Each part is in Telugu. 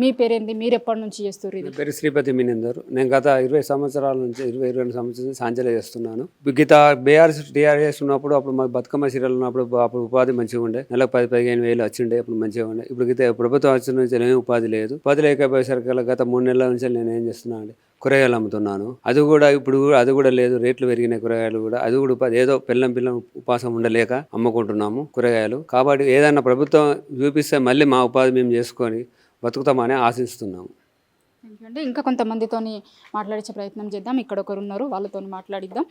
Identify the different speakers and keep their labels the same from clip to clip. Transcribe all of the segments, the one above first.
Speaker 1: మీ పేరేంది? మీరు ఎప్పటి నుంచి చేస్తారు ఇది?
Speaker 2: పేరు శ్రీపతి మీనేందర్. నేను గత 20 సంవత్సరాల నుంచి 22 సంవత్సరాల నుంచి సాంచలే చేస్తున్నాను. గీత బీఆర్ఎస్ టీఆర్ఎస్ ఉన్నప్పుడు అప్పుడు మాకు బతుకమ్మ సీరియల్ ఉన్నప్పుడు అప్పుడు ఉపాధి మంచిగా ఉండే, నెలకు 10-15 వేలు వచ్చిండే, అప్పుడు మంచిగా ఉండే. ఇప్పుడు గీత ప్రభుత్వం వచ్చిన నుంచి ఏమీ ఉపాధి లేదు. ఉపాధి లేకపోయేసరికి గత 3 నెలల నుంచి నేను ఏం చేస్తున్నా అంటే కూరగాయలు అమ్ముతున్నాను. అది కూడా ఇప్పుడు అది కూడా లేదు, రేట్లు పెరిగినాయి కూరగాయలు కూడా. అది కూడా ఉపాధి ఏదో పిల్లం ఉపాసం ఉండలేక అమ్ముకుంటున్నాము కూరగాయలు. కాబట్టి ఏదైనా ప్రభుత్వం చూపిస్తే మళ్ళీ మా ఉపాధి మేము చేసుకొని బతుకుతామని ఆశిస్తున్నాము.
Speaker 1: అంటే ఇంకా కొంతమందితోని మాట్లాడించే ప్రయత్నం చేద్దాం. ఇక్కడ ఒకరు ఉన్నారు, వాళ్ళతో మాట్లాడిద్దాం.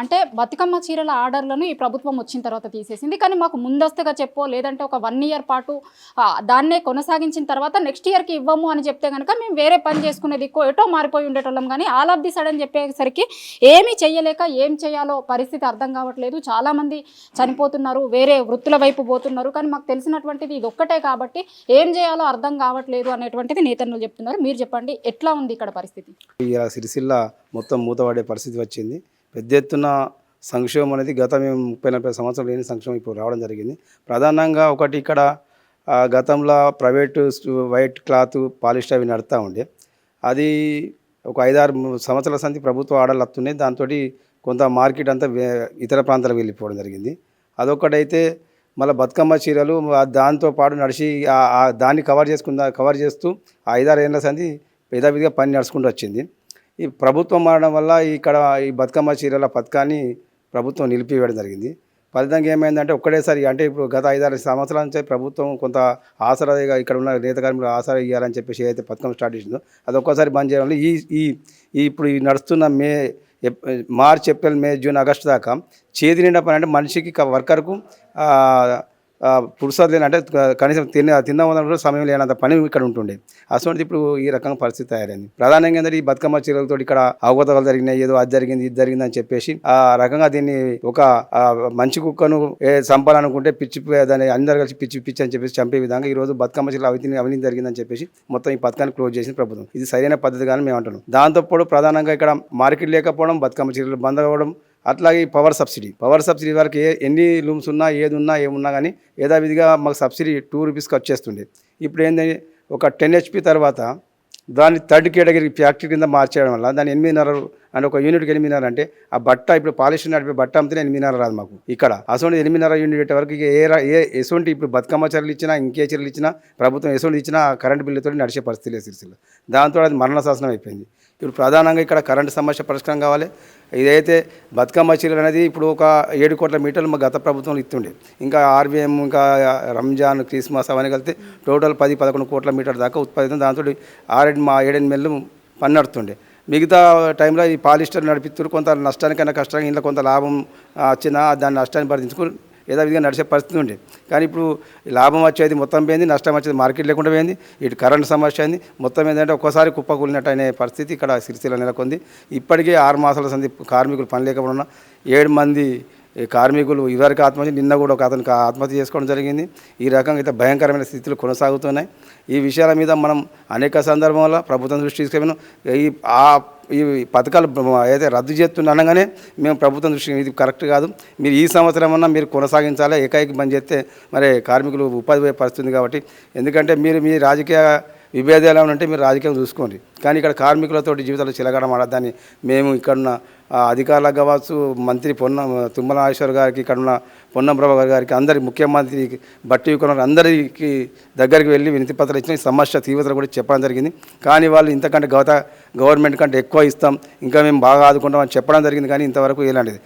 Speaker 1: అంటే బతుకమ్మ చీరల ఆర్డర్లను ఈ ప్రభుత్వం వచ్చిన తర్వాత తీసేసింది, కానీ మాకు ముందస్తుగా చెప్పో లేదంటే ఒక 1 ఇయర్ పాటు దాన్నే కొనసాగించిన తర్వాత నెక్స్ట్ ఇయర్కి ఇవ్వము అని చెప్తే కనుక మేము వేరే పని చేసుకునేది ఎటో మారిపోయి ఉండేటోళ్ళం. కానీ ఆల్ ఆఫ్ ది సడన్ చెప్పేసరికి ఏమీ చెయ్యలేక ఏం చేయాలో పరిస్థితి అర్థం కావట్లేదు. చాలామంది చనిపోతున్నారు, వేరే వృత్తుల వైపు పోతున్నారు. కానీ మాకు తెలిసినటువంటిది ఇది ఒక్కటే కాబట్టి ఏం చేయాలో అర్థం కావట్లేదు అనేటువంటిది నేతన్నలు చెప్తున్నారు. మీరు చెప్పండి, ఎట్లా ఉంది ఇక్కడ పరిస్థితి?
Speaker 3: ఇలా సిరిసిల్ల మొత్తం మూతపడే పరిస్థితి వచ్చింది. పెద్ద ఎత్తున సంక్షేమం అనేది గత మేము 30-40 సంవత్సరాలు లేని సంక్షేమం ఇప్పుడు రావడం జరిగింది. ప్రధానంగా ఒకటి ఇక్కడ గతంలో ప్రైవేటు వైట్ క్లాత్ పాలిస్టర్ అవి నడుతూ ఉండే, అది ఒక 5-6 సంవత్సరాల సంది ప్రభుత్వ ఆర్డర్లు వస్తున్నాయి. దాంతో కొంత మార్కెట్ అంతా ఇతర ప్రాంతాలకు వెళ్ళిపోవడం జరిగింది. అదొకటైతే మళ్ళీ బతుకమ్మ చీరలు దాంతోపాటు నడిచి దాన్ని కవర్ చేస్తూ 5-6 ఏళ్ళ సంది యథావిధిగా పని నడుచుకుంటూ వచ్చింది. ఈ ప్రభుత్వం మారడం వల్ల ఇక్కడ ఈ బతుకమ్మ చీరల పథకాన్ని ప్రభుత్వం నిలిపివేయడం జరిగింది. ఫలితంగా ఏమైందంటే ఒక్కటేసారి అంటే ఇప్పుడు గత 5-6 సంవత్సరాల నుంచి ప్రభుత్వం కొంత ఆసరాగా ఇక్కడ ఉన్న నేత కార్మికులు ఆసరా ఇవ్వాలని చెప్పేసి ఏదైతే పథకం స్టార్ట్ చేసిందో అది ఒక్కసారి బంద్ చేయడం వల్ల ఇప్పుడు ఈ నడుస్తున్న మార్చ్, ఏప్రిల్, మే, జూన్, ఆగస్టు దాకా చేతి నిండా పని అంటే మనిషికి వర్కర్కు పురుషులు లేనంటే కనీసం తిందామన్న సమయం లేనంత పని ఇక్కడ ఉంటుండే. అసలు ఇప్పుడు ఈ రకంగా పరిస్థితి తయారైంది. ప్రధానంగా ఏంటంటే ఈ బతుకమ్మ చీరలతో ఇక్కడ అవగతలు జరిగినాయి, ఏదో అది జరిగింది ఇది జరిగింది అని చెప్పేసి ఆ రకంగా దీన్ని ఒక మంచి కుక్కను చంపాలనుకుంటే దాన్ని అందరు కలిసి పిచ్చి అని చెప్పేసి చంపే విధంగా ఈ రోజు బతుకమ్మ చీరలు అవినీతి జరిగిందని చెప్పేసి మొత్తం ఈ పథకాన్ని క్లోజ్ చేసిన ప్రభుత్వం. ఇది సరైన పద్ధతి కానీ మేము అంటున్నాం. దాంతోపాటు ప్రధానంగా ఇక్కడ మార్కెట్ లేకపోవడం, బతుకమ్మ చీరలు బంద్ అవ్వడం, అట్లాగే పవర్ సబ్సిడీ వరకు ఎన్ని లూమ్స్ ఉన్నా ఏది ఉన్నా ఏమున్నా కానీ యథావిధిగా మాకు సబ్సిడీ 2 రూపీస్కి వచ్చేస్తుండే. ఇప్పుడు ఏంటంటే ఒక 10 HP తర్వాత దాన్ని 3rd కేటగిరీ ఫ్యాక్టరీ కింద మార్చేయడం వల్ల దాన్ని 8.5 అంటే ఒక యూనిట్కి 8.5 అంటే ఆ బట్ట ఇప్పుడు పాలిస్టర్ నడిపే బట్ట అమ్మితే 8.5 రాదు మాకు ఇక్కడ. అసలు 8.5 యూనిట్ వరకు ఎటువంటి ఇప్పుడు బతుకమ్మ చీరలు ఇచ్చినా ఇంకే చీరలు ఇచ్చినా ప్రభుత్వం ఎటువంటి ఇచ్చినా కరెంటు బిల్లుతో నడిచే పరిస్థితి లేదు సిరిసిల్ల. దాంతో అది మరణ శాసనం అయిపోయింది. ఇప్పుడు ప్రధానంగా ఇక్కడ కరెంటు సమస్య పరిష్కారం కావాలి. ఇదైతే బతుకమ్మ చీరలు అనేది ఇప్పుడు ఒక 7 కోట్ల మీటర్లు మా గత ప్రభుత్వంలో ఇస్తుండే, ఇంకా RBM ఇంకా రంజాన్ క్రిస్మస్ అవన్నీ కలిపితే టోటల్ 10-11 కోట్ల మీటర్ దాకా ఉత్పాదితం. దాంతో 7-8 నెలలు పని నడుతుండే. మిగతా టైంలో ఈ పాలిస్టర్ నడిపిస్తారు. కొంత నష్టానికైనా కష్టానికి ఇంట్లో కొంత లాభం వచ్చినా దాన్ని నష్టాన్ని భరించుకుని యథావిధిగా నడిచే పరిస్థితి ఉండే. కానీ ఇప్పుడు లాభం వచ్చేది మొత్తం పోయింది, నష్టం వచ్చేది మార్కెట్ లేకుండా పోయింది. ఇటు కరెంటు సమస్య అయింది. మొత్తం ఏంటంటే ఒక్కసారి కుప్పకూలినట్టు అనే పరిస్థితి ఇక్కడ సిరిసిల్ల నెలకొంది. ఇప్పటికే 6 మాసాల సంది కార్మికులు పని లేకపోవడం 7 మంది కార్మికులు ఇదివరకు ఆత్మహత్య, నిన్న కూడా ఒక అతనికి ఆత్మహత్య చేసుకోవడం జరిగింది. ఈ రకంగా అయితే భయంకరమైన స్థితులు కొనసాగుతున్నాయి. ఈ విషయాల మీద మనం అనేక సందర్భంలో ప్రభుత్వం దృష్టి తీసుకెళ్ళాను. ఈ పథకాలు ఏదైతే రద్దు చేస్తున్నా అనగానే మేము ప్రభుత్వం దృష్టి ఇది కరెక్ట్ కాదు, మీరు ఈ సంవత్సరం అన్నా మీరు కొనసాగించాలి, ఏకైకి బంద్ చేస్తే మరి కార్మికులు ఉపాధి పోయే పరిస్థితుంది. కాబట్టి ఎందుకంటే మీ రాజకీయ విభేదాలు ఏమంటే మీరు రాజకీయం చూసుకోండి, కానీ ఇక్కడ కార్మికులతో జీవితాలు చిలగడం ఆడద్దని మేము ఇక్కడున్న అధికారులకు కావచ్చు, మంత్రి తుమ్మల నాగేశ్వర్ గారికి, ఇక్కడున్న పొన్నం ప్రభాకర్ గారికి, అందరి ముఖ్యమంత్రి బట్టి విక్రమార్క అందరికీ దగ్గరికి వెళ్ళి వినతి పత్రాలు ఇచ్చిన సమస్య తీవ్రత కూడా చెప్పడం జరిగింది. కానీ వాళ్ళు ఇంతకంటే గవర్నమెంట్ కంటే ఎక్కువ ఇస్తాం, ఇంకా మేము బాగా ఆదుకుంటాం అని చెప్పడం జరిగింది. కానీ ఇంతవరకు ఇలాంటిది